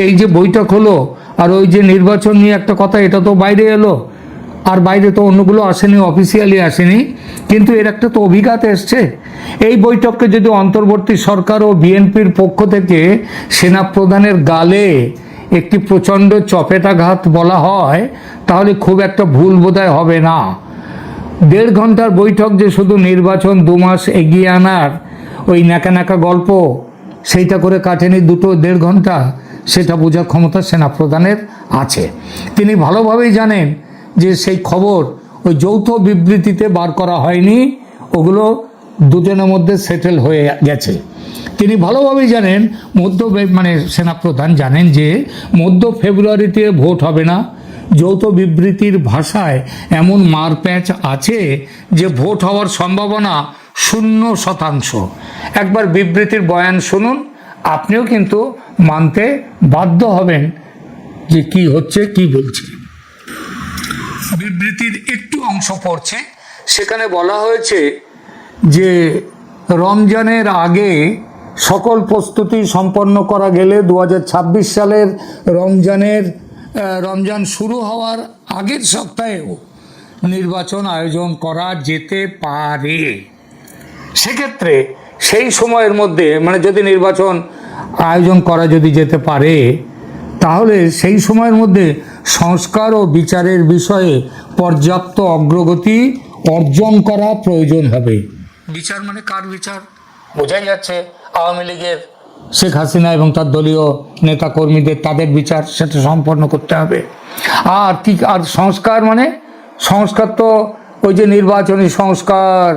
এই যে বৈঠক হলো আর ওই যে নির্বাচন নিয়ে একটা কথা, এটা তো বাইরে এলো, আর বাইরে তো অন্যগুলো আসেনি, অফিসিয়ালি আসেনি, কিন্তু এর একটা তো অভিজ্ঞতা এসছে। এই বৈঠককে যদি অন্তর্বর্তী সরকার ও বিএনপির পক্ষ থেকে সেনাপ্রধানের গালে একটি প্রচণ্ড চপেটাঘাত বলা হয়, তাহলে খুব একটা ভুল বোধহয় হবে না। 1.5 ঘন্টার বৈঠক যে শুধু নির্বাচন 2 মাস এগিয়ে আনার ওই ন্যাকা ন্যাকা গল্প, সেইটা করে কাটেনি 2.5 ঘন্টা, সেটা বোঝার ক্ষমতা সেনাপ্রধানের আছে। তিনি ভালোভাবেই জানেন যে সেই খবর ওই যৌথ বিবৃতিতে বার করা হয়নি, ওগুলো দুজনের মধ্যে সেটেল হয়ে গেছে। তিনি ভালোভাবেই জানেন সেনাপ্রধান জানেন যে মধ্য ফেব্রুয়ারিতে ভোট হবে না। যৌথ বিবৃতির ভাষায় এমন মারপ্যাঁচ আছে যে ভোট হওয়ার সম্ভাবনা 0%। একবার বিবৃতির বয়ান শুনুন, আপনিও কিন্তু মানতে বাধ্য হবেন যে কি হচ্ছে, কি বলছে। বিবৃতির একটু অংশ পড়ছে, সেখানে বলা হয়েছে যে রমজানের আগে সকল প্রস্তুতি সম্পন্ন করা গেলে 2026 সালের রমজান শুরু হওয়ার আগের সপ্তাহেও নির্বাচন আয়োজন করা যেতে পারে। সেক্ষেত্রে সেই সময়ের মধ্যে যদি নির্বাচন আয়োজন করা যদি যেতে পারে, তাহলে সেই সময়ের মধ্যে সংস্কার ও বিচারের বিষয়ে পর্যাপ্ত অগ্রগতি অর্জন করা প্রয়োজন হবে। বিচার মানে কার বিচার? বোঝাই যাচ্ছে আওয়ামী লীগের শেখ হাসিনা এবং তার দলীয় নেতাকর্মীদের, তাদের বিচার সেটা সম্পন্ন করতে হবে। আর সংস্কার সংস্কার তো ওই যে নির্বাচনী সংস্কার,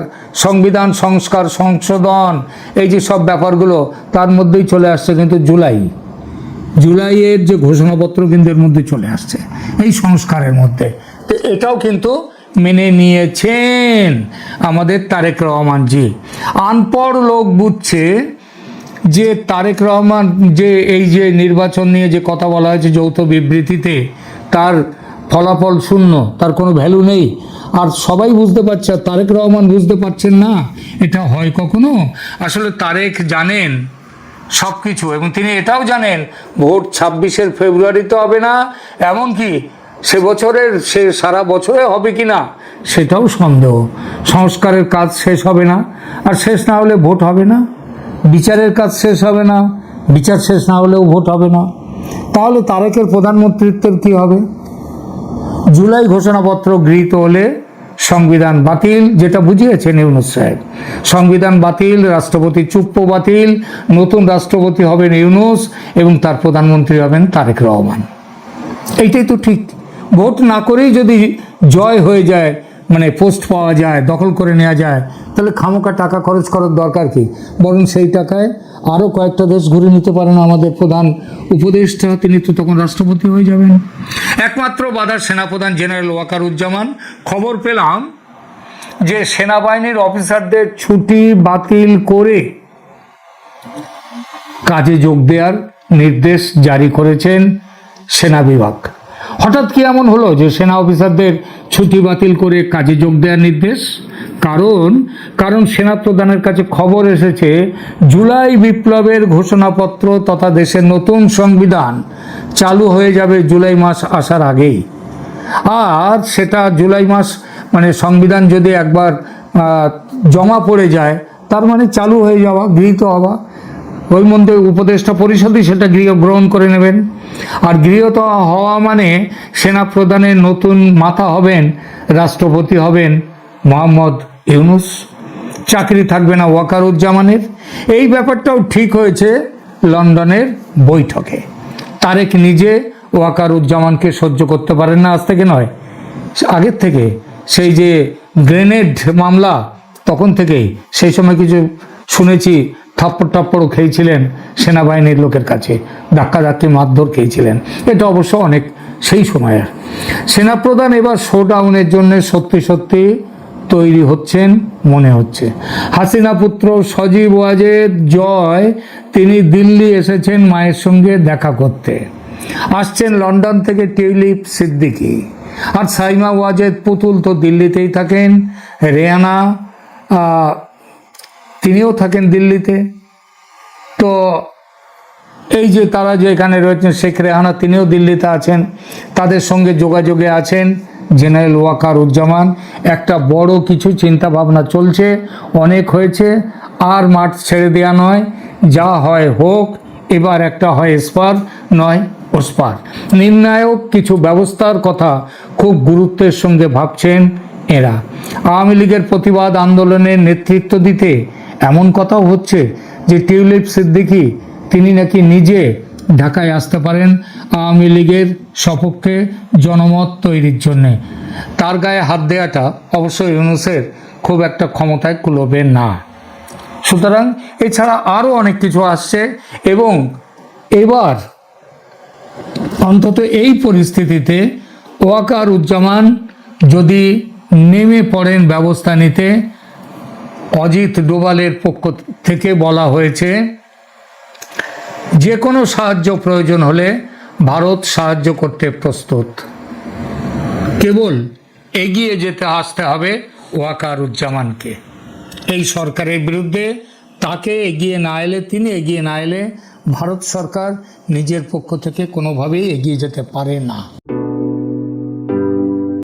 সংবিধান সংস্কার, সংশোধন, এই যে সব ব্যাপারগুলো তার মধ্যেই চলে আসছে। কিন্তু জুলাইয়ের যে ঘোষণাপত্র কিন্তু এর মধ্যে চলে আসছে এই সংস্কারের মধ্যে। তো এটাও কিন্তু মেনে নিয়েছেন আমাদের তারেক রহমান জি। আনপড় লোক বুঝছে যে তারেক রহমান যে এই যে নির্বাচন নিয়ে যে কথা বলা হয়েছে যৌথ বিবৃতিতে, তার ফলাফল শূন্য, তার কোনো ভ্যালু নেই। আর সবাই বুঝতে পারছে, তারেক রহমান বুঝতে পারছেন না এটা হয় কখনো। আসলে তারেক জানেন সব কিছু, এবং তিনি এটাও জানেন ভোট 26 ফেব্রুয়ারিতে হবে না, এমনকি সে সারা বছরে হবে কি না সেটাও সন্দেহ। সংস্কারের কাজ শেষ হবে না, আর শেষ না হলে ভোট হবে না। বিচারের কাজ শেষ হবে না, বিচার শেষ না হলেও ভোট হবে না। তাহলে তারেকের প্রধানমন্ত্রীত্বের কি হবে? জুলাই ঘোষণাপত্র গৃহীত হলে সংবিধান বাতিল, যেটা বুঝিয়েছেন ইউনূস সাহেব। সংবিধান বাতিল, রাষ্ট্রপতি চুপ্প বাতিল, নতুন রাষ্ট্রপতি হবেন ইউনূস এবং তার প্রধানমন্ত্রী হবেন তারেক রহমান। এইটাই তো ঠিক। ভোট না করেই যদি জয় হয়ে যায়, পোস্ট পাওয়া যায়, দখল করে নেওয়া যায়, তাহলে খামোকা টাকা খরচ করার দরকার কি? বরং সেই টাকায় আরও কয়েকটা দেশ ঘুরে নিতে পারেন আমাদের প্রধান উপদেষ্টা, তিনি তো তখন রাষ্ট্রপতি হয়ে যাবেন। একমাত্র বাধা সেনাপ্রধান জেনারেল ওয়াকারুজ্জামান। খবর পেলাম যে সেনাবাহিনীর অফিসারদের ছুটি বাতিল করে কাজে যোগ দেওয়ার নির্দেশ জারি করেছেন সেনা বিভাগ। হঠাৎ কি এমন হলো যে সেনা অফিসারদের ছুটি বাতিল করে কাজে যোগ দেওয়ার নির্দেশ? কারণ সেনাপ্রধানের কাছে খবর এসেছে জুলাই বিপ্লবের ঘোষণাপত্র তথা দেশের নতুন সংবিধান চালু হয়ে যাবে জুলাই মাস আসার আগেই। আর সেটা জুলাই মাস সংবিধান যদি একবার জমা পড়ে যায়, তার চালু হয়ে যাওয়া, গৃহীত হওয়া। ওই মধ্যে উপদেষ্টা পরিষদই সেটা গ্রহণ করে নেবেন। আর গৃহীত হওয়া সেনাপ্রধানের নতুন মাথা হবেন, রাষ্ট্রপতি হবেন মোহাম্মদ ইউনূস। চাকরি থাকবে না ওয়াকারুজ্জামানের। এই ব্যাপারটাও ঠিক হয়েছে লন্ডনের বৈঠকে। তারেক নিজে ওয়াকারুজ্জামানকে সহ্য করতে পারেন না, আজ থেকে নয়, আগের থেকে। সেই যে গ্রেনেড মামলা, তখন থেকেই। সেই সময় কিছু শুনেছি থাপ্পড়ও খেয়েছিলেন সেনাবাহিনীর লোকের কাছে, ধাক্কাধাক্কি মারধর খেয়েছিলেন। এটা অবশ্য অনেক সেই সময়ের। সেনাপ্রধান এবার শোডাউনের জন্য সত্যি তৈরি হচ্ছেন মনে হচ্ছে। হাসিনা পুত্র সজীব ওয়াজেদ জয়, তিনি দিল্লি এসেছেন মায়ের সঙ্গে দেখা করতে। আসছেন লন্ডন থেকে টিউলিপ সিদ্দিকী। আর সাইমা ওয়াজেদ পুতুল তো দিল্লিতেই থাকেন। রেহানা তিনিও থাকেন দিল্লিতে। তো এই যে তারা যে এখানে রয়েছেন, শেখ রেহানা তিনিও দিল্লিতে আছেন, তাদের সঙ্গে যোগাযোগে আছেন জেনারেল ওয়াকারুজ্জামান। একটা বড় কিছু চিন্তা ভাবনা চলছে, অনেক হয়েছে, আর মাঠ ছেড়ে দেওয়া নয়, যা হয় হোক, এবার একটা হয় এসপার নয় ওসপার। নির্ণায়ক কিছু ব্যবস্থার কথা খুব গুরুত্বের সঙ্গে ভাবছেন এরা। আওয়ামী লীগের প্রতিবাদ আন্দোলনের নেতৃত্ব দিতে এমন কথাও হচ্ছে যে টিউলিপ সিদ্দিকী তিনি নাকি নিজে ঢাকায় আসতে পারেন আওয়ামী লীগের সপক্ষে জনমত তৈরির জন্যে। তার গায়ে হাত দেওয়াটা অবশ্যই ইউনূসের খুব একটা ক্ষমতায় কুলোবে না। সুতরাং এছাড়া আরও অনেক কিছু আসছে, এবং এবার অন্তত এই পরিস্থিতিতে ওয়াকারুজ্জামান যদি নেমে পড়েন ব্যবস্থা নিতে, অজিত ডোভালের পক্ষ থেকে বলা হয়েছে যে কোনো সাহায্য প্রয়োজন হলে ভারত সাহায্য করতে প্রস্তুত, কেবল এগিয়ে যেতে আসতে হবে ওয়াকারুজ্জামানকে এই সরকারের বিরুদ্ধে। তাকে এগিয়ে না এলে, তিনি এগিয়ে না এলে ভারত সরকার নিজের পক্ষ থেকে কোনোভাবেই এগিয়ে যেতে পারে না।